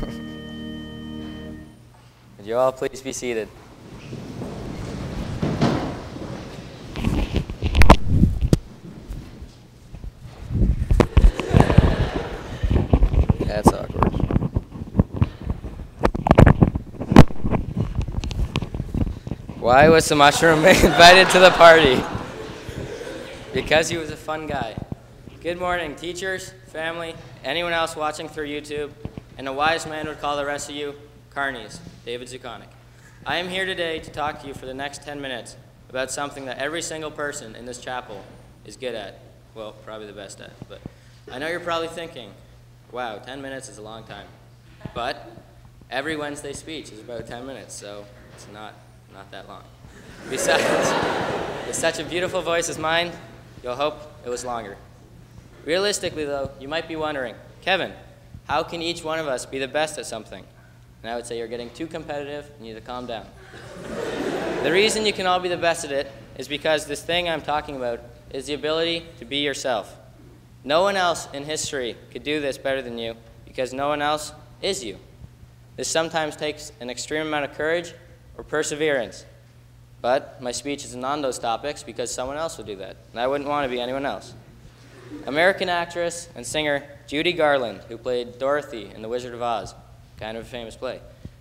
Would you all please be seated? That's awkward. Why was the mushroom invited to the party? Because he was a fun guy. Good morning, teachers, family, anyone else watching through YouTube, and a wise man would call the rest of you carnies, David Zukonik. I am here today to talk to you for the next 10 minutes about something that every single person in this chapel is good at. Well, probably the best at. But I know you're probably thinking, wow, 10 minutes is a long time. But every Wednesday speech is about 10 minutes, so it's not that long. Besides, with such a beautiful voice as mine, you'll hope it was longer. Realistically, though, you might be wondering, Kevin, how can each one of us be the best at something? And I would say you're getting too competitive and you need to calm down. The reason you can all be the best at it is because this thing I'm talking about is the ability to be yourself. No one else in history could do this better than you because no one else is you. This sometimes takes an extreme amount of courage or perseverance. But my speech isn't on those topics because someone else will do that, and I wouldn't want to be anyone else. American actress and singer Judy Garland, who played Dorothy in The Wizard of Oz, kind of a famous play,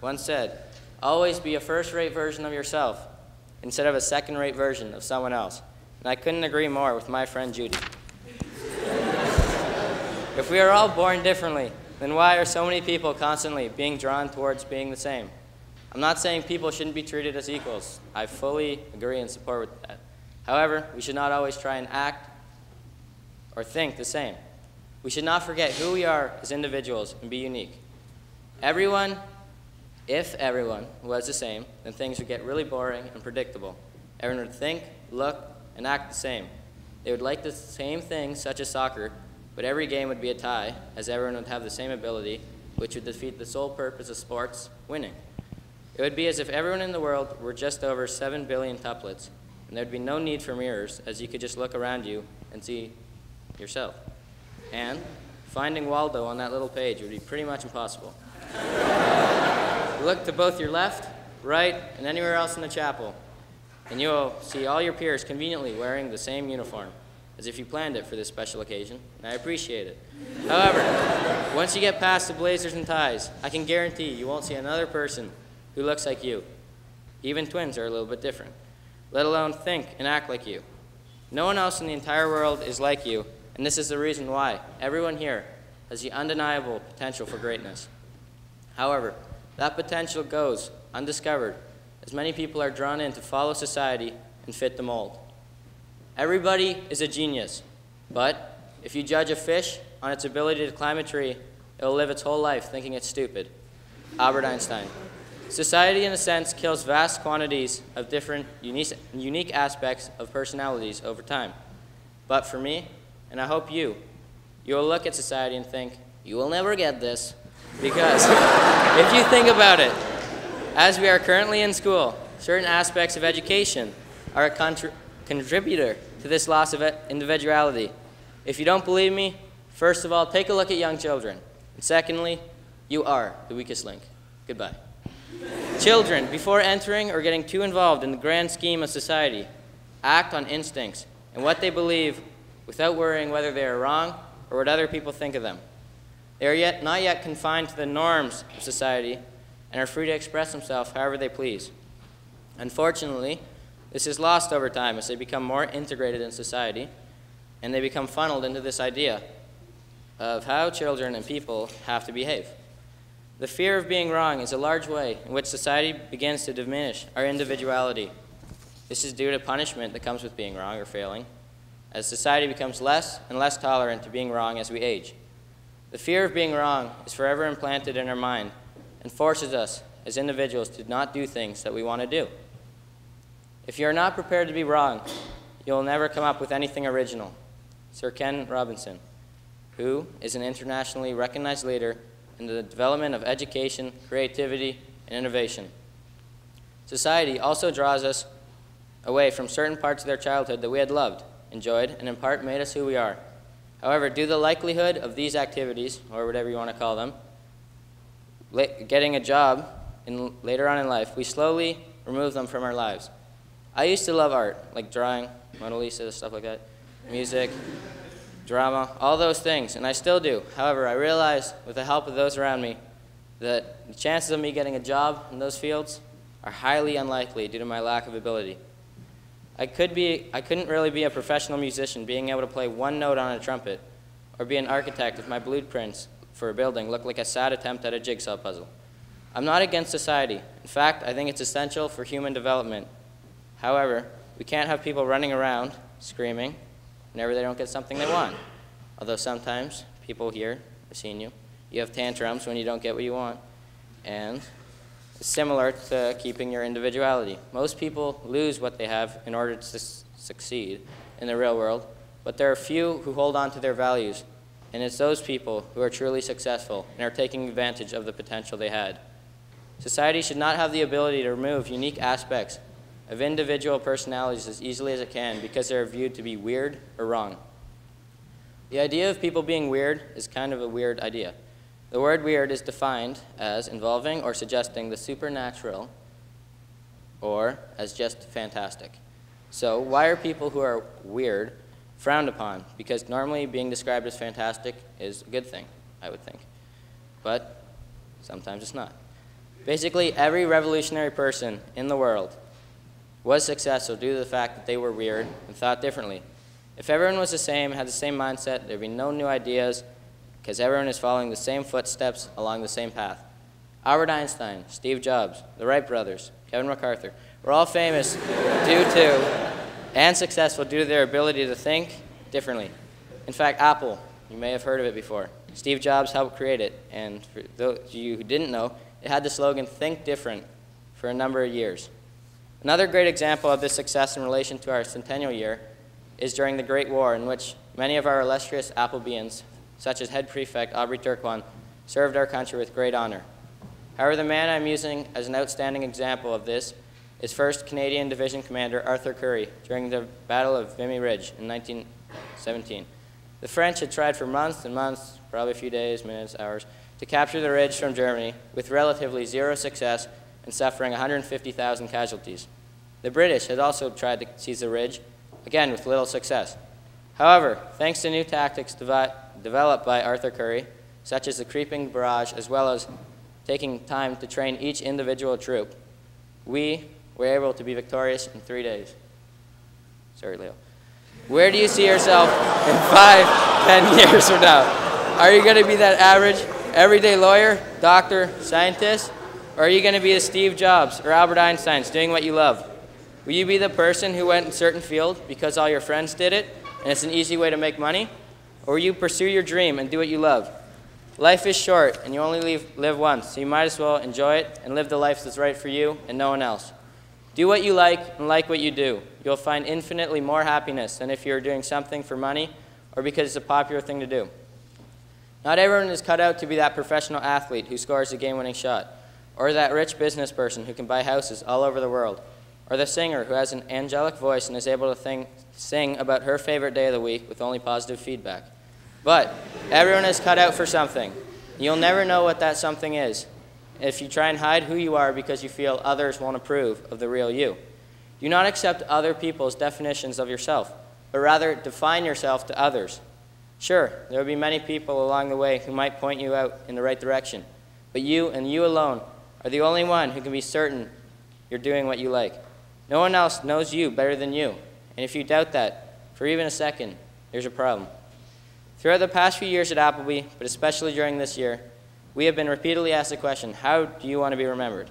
once said, "Always be a first-rate version of yourself instead of a second-rate version of someone else." And I couldn't agree more with my friend Judy. If we are all born differently, then why are so many people constantly being drawn towards being the same? I'm not saying people shouldn't be treated as equals. I fully agree and support with that. However, we should not always try and act or think the same. We should not forget who we are as individuals and be unique. If everyone was the same, then things would get really boring and predictable. Everyone would think, look, and act the same. They would like the same things, such as soccer, but every game would be a tie, as everyone would have the same ability, which would defeat the sole purpose of sports, winning. It would be as if everyone in the world were just over 7 billion tuplets, and there would be no need for mirrors, as you could just look around you and see yourself. And finding Waldo on that little page would be pretty much impossible. Look to both your left, right, and anywhere else in the chapel, and you will see all your peers conveniently wearing the same uniform, as if you planned it for this special occasion, and I appreciate it. However, once you get past the blazers and ties, I can guarantee you won't see another person who looks like you. Even twins are a little bit different, let alone think and act like you. No one else in the entire world is like you, and this is the reason why everyone here has the undeniable potential for greatness. However, that potential goes undiscovered as many people are drawn in to follow society and fit the mold. Everybody is a genius, but if you judge a fish on its ability to climb a tree, it will live its whole life thinking it's stupid. Albert Einstein. Society, in a sense, kills vast quantities of different, unique aspects of personalities over time. But for me, and I hope you will look at society and think, you will never get this. Because if you think about it, as we are currently in school, certain aspects of education are a contributor to this loss of individuality. If you don't believe me, first of all, take a look at young children. And secondly, you are the weakest link. Goodbye. Children, before entering or getting too involved in the grand scheme of society, act on instincts and what they believe without worrying whether they are wrong or what other people think of them. They are not yet confined to the norms of society and are free to express themselves however they please. Unfortunately, this is lost over time as they become more integrated in society and they become funneled into this idea of how children and people have to behave. The fear of being wrong is a large way in which society begins to diminish our individuality. This is due to punishment that comes with being wrong or failing, as society becomes less and less tolerant to being wrong as we age. The fear of being wrong is forever implanted in our mind and forces us as individuals to not do things that we want to do. If you're not prepared to be wrong, you'll never come up with anything original. Sir Ken Robinson, who is an internationally recognized leader in the development of education, creativity, and innovation. Society also draws us away from certain parts of their childhood that we had loved, enjoyed, and in part made us who we are. However, due to the likelihood of these activities, or whatever you want to call them, getting a job later on in life, we slowly remove them from our lives. I used to love art, like drawing, Mona Lisa, stuff like that, music, drama, all those things, and I still do. However, I realize with the help of those around me that the chances of me getting a job in those fields are highly unlikely due to my lack of ability. I couldn't really be a professional musician being able to play one note on a trumpet, or be an architect if my blueprints for a building look like a sad attempt at a jigsaw puzzle. I'm not against society. In fact, I think it's essential for human development. However, we can't have people running around screaming whenever they don't get something they want. Although sometimes people here, I've seen you, you have tantrums when you don't get what you want. And it's similar to keeping your individuality. Most people lose what they have in order to succeed in the real world, but there are few who hold on to their values, and it's those people who are truly successful and are taking advantage of the potential they had. Society should not have the ability to remove unique aspects of individual personalities as easily as it can because they are viewed to be weird or wrong. The idea of people being weird is kind of a weird idea. The word weird is defined as involving or suggesting the supernatural or as just fantastic. So why are people who are weird frowned upon? Because normally being described as fantastic is a good thing, I would think. But sometimes it's not. Basically, every revolutionary person in the world was successful due to the fact that they were weird and thought differently. If everyone was the same, had the same mindset, there'd be no new ideas because everyone is following the same footsteps along the same path. Albert Einstein, Steve Jobs, the Wright brothers, Kevin MacArthur, were all famous due to and successful due to their ability to think differently. In fact, Apple, you may have heard of it before. Steve Jobs helped create it, and for those of you who didn't know, it had the slogan, "Think Different," for a number of years. Another great example of this success in relation to our centennial year is during the Great War, in which many of our illustrious Applebeans, such as head prefect Aubrey Turquan, served our country with great honor. However, the man I'm using as an outstanding example of this is 1st Canadian Division Commander Arthur Currie during the Battle of Vimy Ridge in 1917. The French had tried for months and months, probably a few days, minutes, hours, to capture the ridge from Germany with relatively zero success and suffering 150,000 casualties. The British had also tried to seize the ridge, again with little success. However, thanks to new tactics developed by Arthur Currie, such as the creeping barrage as well as taking time to train each individual troop, we were able to be victorious in 3 days. Sorry, Leo. Where do you see yourself in 5, 10 years from now? Are you going to be that average, everyday lawyer, doctor, scientist? Or are you going to be the Steve Jobs or Albert Einstein doing what you love? Will you be the person who went in a certain field because all your friends did it and it's an easy way to make money? Or will you pursue your dream and do what you love? Life is short and you only live once, so you might as well enjoy it and live the life that's right for you and no one else. Do what you like and like what you do. You'll find infinitely more happiness than if you're doing something for money or because it's a popular thing to do. Not everyone is cut out to be that professional athlete who scores a game-winning shot, or that rich business person who can buy houses all over the world, or the singer who has an angelic voice and is able to sing about her favorite day of the week with only positive feedback. But everyone is cut out for something. You'll never know what that something is if you try and hide who you are because you feel others won't approve of the real you. Do not accept other people's definitions of yourself, but rather define yourself to others. Sure, there will be many people along the way who might point you out in the right direction, but you and you alone are the only one who can be certain you're doing what you like. No one else knows you better than you, and if you doubt that for even a second, there's a problem. Throughout the past few years at Appleby, but especially during this year, we have been repeatedly asked the question, how do you want to be remembered?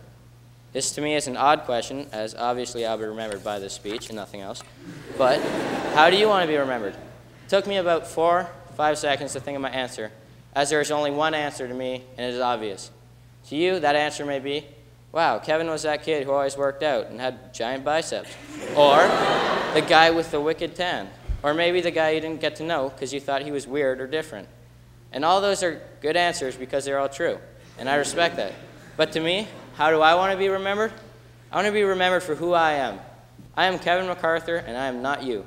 This to me is an odd question, as obviously I'll be remembered by this speech and nothing else. But how do you want to be remembered? It took me about 4 or 5 seconds to think of my answer, as there is only one answer to me, and it is obvious. To you, that answer may be, wow, Kevin was that kid who always worked out and had giant biceps. Or the guy with the wicked tan. Or maybe the guy you didn't get to know because you thought he was weird or different. And all those are good answers because they're all true, and I respect that. But to me, how do I want to be remembered? I want to be remembered for who I am. I am Kevin MacArthur, and I am not you.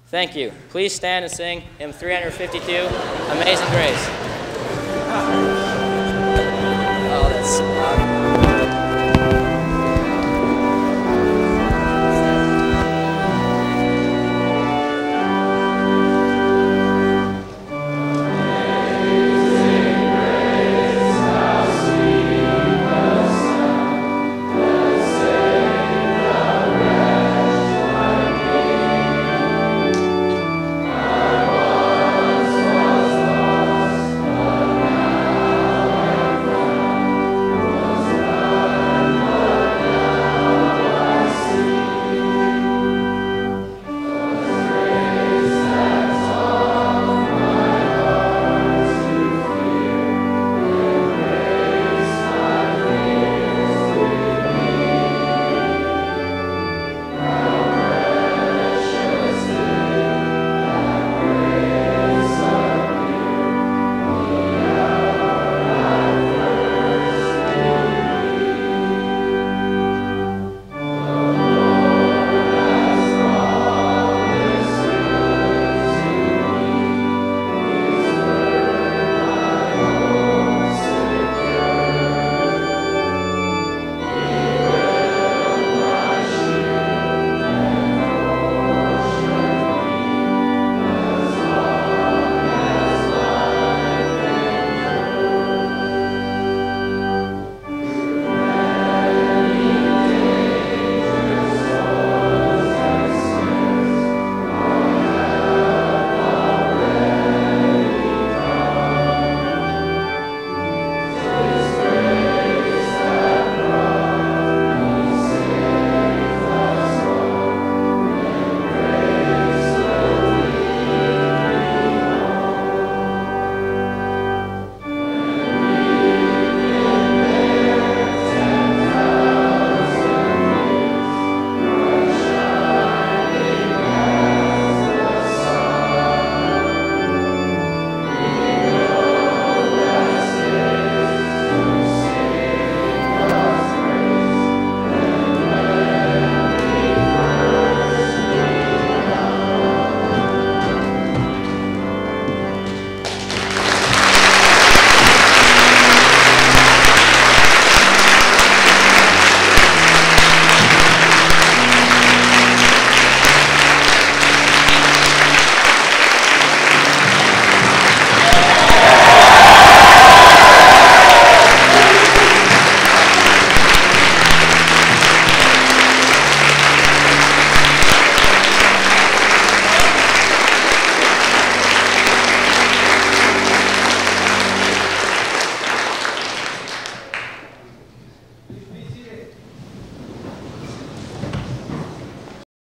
Thank you. Please stand and sing hymn 352, Amazing Grace.